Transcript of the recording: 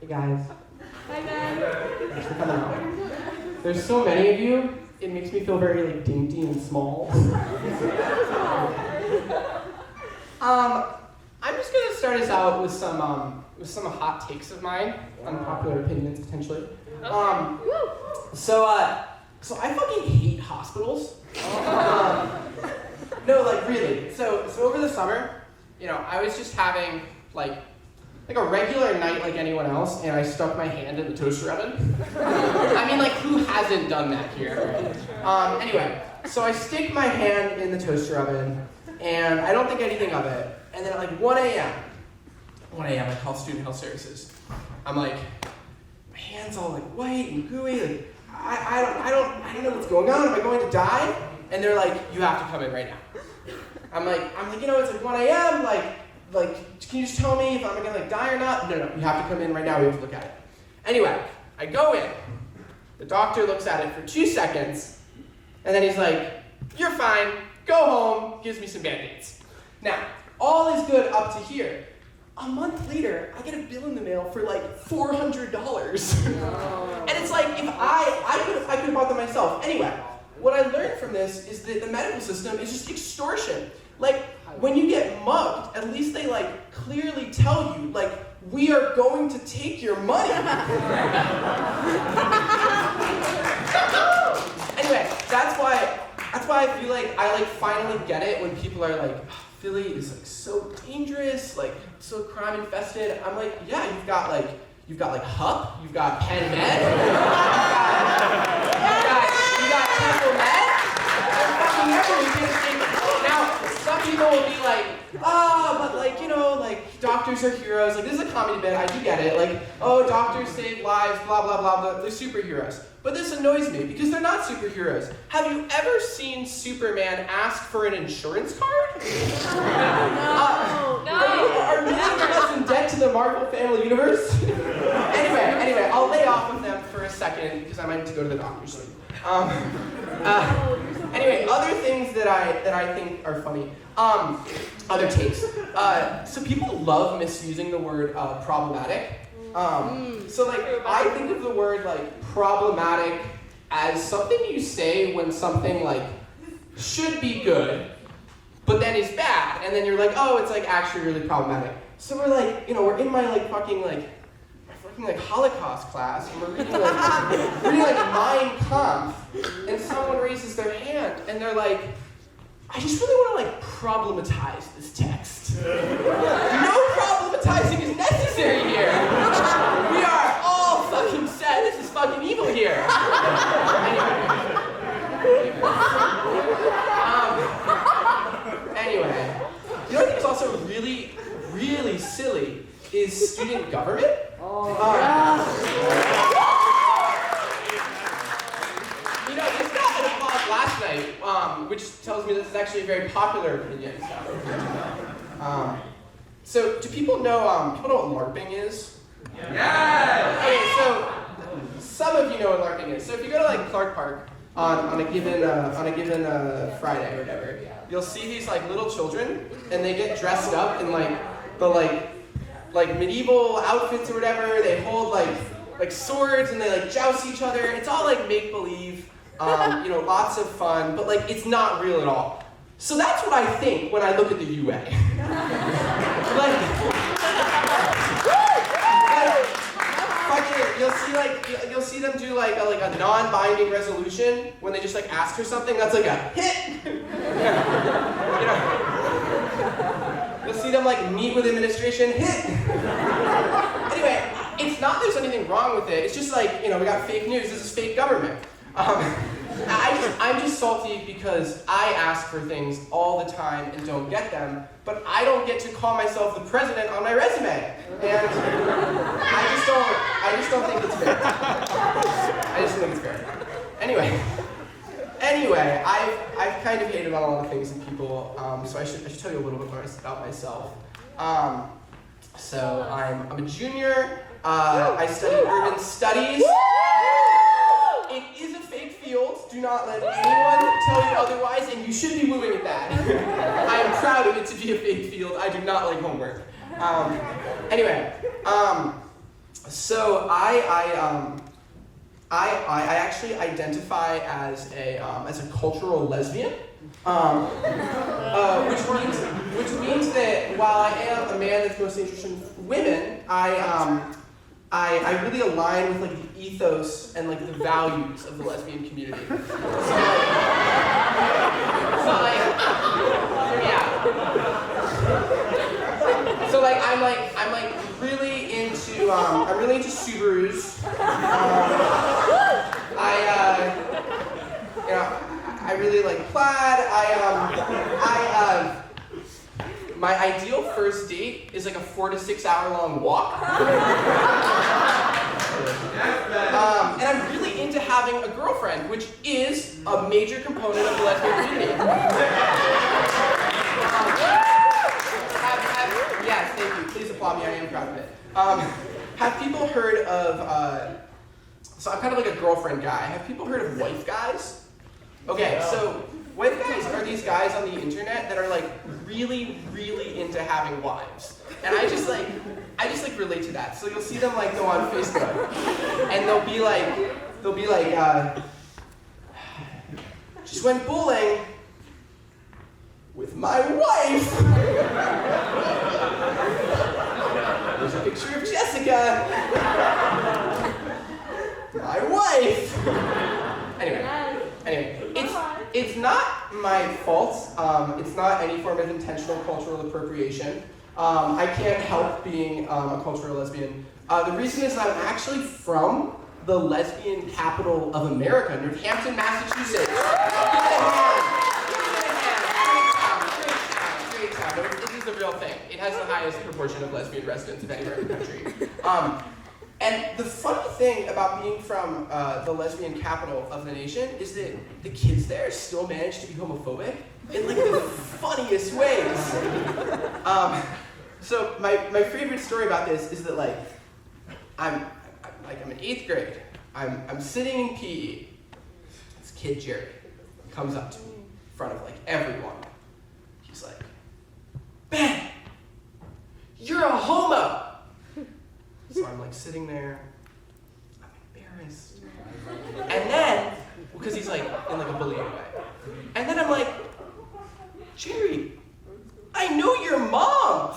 Hey guys. Hi guys. Thanks for coming out. There's so many of you, it makes me feel very like dainty and small. I'm just gonna start us out with some hot takes of mine, unpopular opinions potentially. So I fucking hate hospitals. No, like really. So over the summer, I was just having like a regular night like anyone else, and I stuck my hand in the toaster oven. I mean, like, who hasn't done that here? Anyway, so I stick my hand in the toaster oven, and I don't think anything of it. And then at like 1 a.m., I call student health services. I'm like, my hand's all like white and gooey. Like, I don't know what's going on. Am I going to die? And they're like, you have to come in right now. I'm like, it's like 1 a.m. Like, can you just tell me if I'm gonna like die or not? No, you have to come in right now. We have to look at it. Anyway, I go in. The doctor looks at it for 2 seconds, and then he's like, you're fine. Go home. Gives me some Band-Aids. Now, all is good up to here. A month later, I get a bill in the mail for like $400. And it's like, if I could have bought them myself. Anyway, what I learned from this is that the medical system is just extortion. Like, when you get mugged, at least they like clearly tell you, like, we are going to take your money. Anyway, that's why I feel like I like finally get it when people are like, Philly is like so dangerous, like so crime infested. I'm like, yeah, you've got HUP, you've got Penn Med, you got Temple Med. Fucking everything. Now, some people will be like, but like, doctors are heroes. Like, this is a comedy bit, I do get it. Like, oh, doctors save lives, blah, blah, blah, blah. They're superheroes. But this annoys me, because they're not superheroes. Have you ever seen Superman ask for an insurance card? No. Are millions of us in debt to the Marvel Family Universe? Anyway, I'll lay off of them for a second, because I might need to go to the doctor soon. Anyway, other things that I think are funny. Other takes. So people love misusing the word problematic. So like, I think of the word like problematic as something you say when something like should be good, but then is bad, and then you're like, oh, it's like actually really problematic. So we're like, we're in my like fucking Holocaust class, and we're reading like Mein Kampf, and someone raises their hand, and they're like, I just really want to like problematize this text. No problematizing is necessary here. We are all fucking sad. This is fucking evil here. Anyway, you know what I think is also really, really silly is student government. This got an applause last night, which tells me this is actually a very popular opinion. So do people know what LARPing is? Yeah. Okay, so some of you know what LARPing is. So if you go to like Clark Park on a given Friday or whatever, you'll see these like little children, and they get dressed up in like the like medieval outfits or whatever. They hold like swords, and they like joust each other. It's all like make believe. Lots of fun, but like it's not real at all. So that's what I think when I look at the UA. You'll see them do like a non-binding resolution when they just like ask for something. That's like a hit. You'll see them like meet with administration. Hit. Anyway, it's not there's anything wrong with it. It's just like we got fake news. This is fake government. I'm just salty because I ask for things all the time and don't get them, but I don't get to call myself the president on my resume, and I just don't think it's fair. I just think it's fair. Anyway, I've kind of hated on a lot of things and people, so I should tell you a little bit more about myself. So I'm a junior. I study urban studies. It is a fake field. Do not let anyone tell you otherwise, and you should be wooing at that. I am proud of it to be a fake field. I do not like homework. So I actually identify as a cultural lesbian, which means that while I am a man that's mostly interested in women, I really align with like the ethos and like the values of the lesbian community. So I'm really into Subarus. I really like plaid. My ideal first date is like a 4 to 6 hour long walk. And I'm really into having a girlfriend, which is a major component of the lesbian community. Yes, thank you. Please applaud me. I am proud of it. Have people heard of, so I'm kind of like a girlfriend guy. Have people heard of wife guys? Okay, so wife guys are these guys on the internet that are like really, really into having wives. And I just relate to that. So you'll see them like go on Facebook and they'll be like, just went bowling with my wife. There's a picture of Jessica, my wife. Anyway, it's not my fault. It's not any form of intentional cultural appropriation. I can't help being a cultural lesbian. The reason is I'm actually from the lesbian capital of America, Northampton, Massachusetts. Great town. It is a real thing. It has the highest proportion of lesbian residents of anywhere in the country. And the funny thing about being from the lesbian capital of the nation is that the kids there still manage to be homophobic in like the funniest ways. So my favorite story about this is that like I'm in 8th grade. I'm sitting in PE. This kid Jerry comes up to me in front of like everyone. He's like, "Ben, you're a homo." So I'm like sitting there, I'm embarrassed. And then, because he's like in like a bullying way. And then I'm like, "Jerry, I know your mom."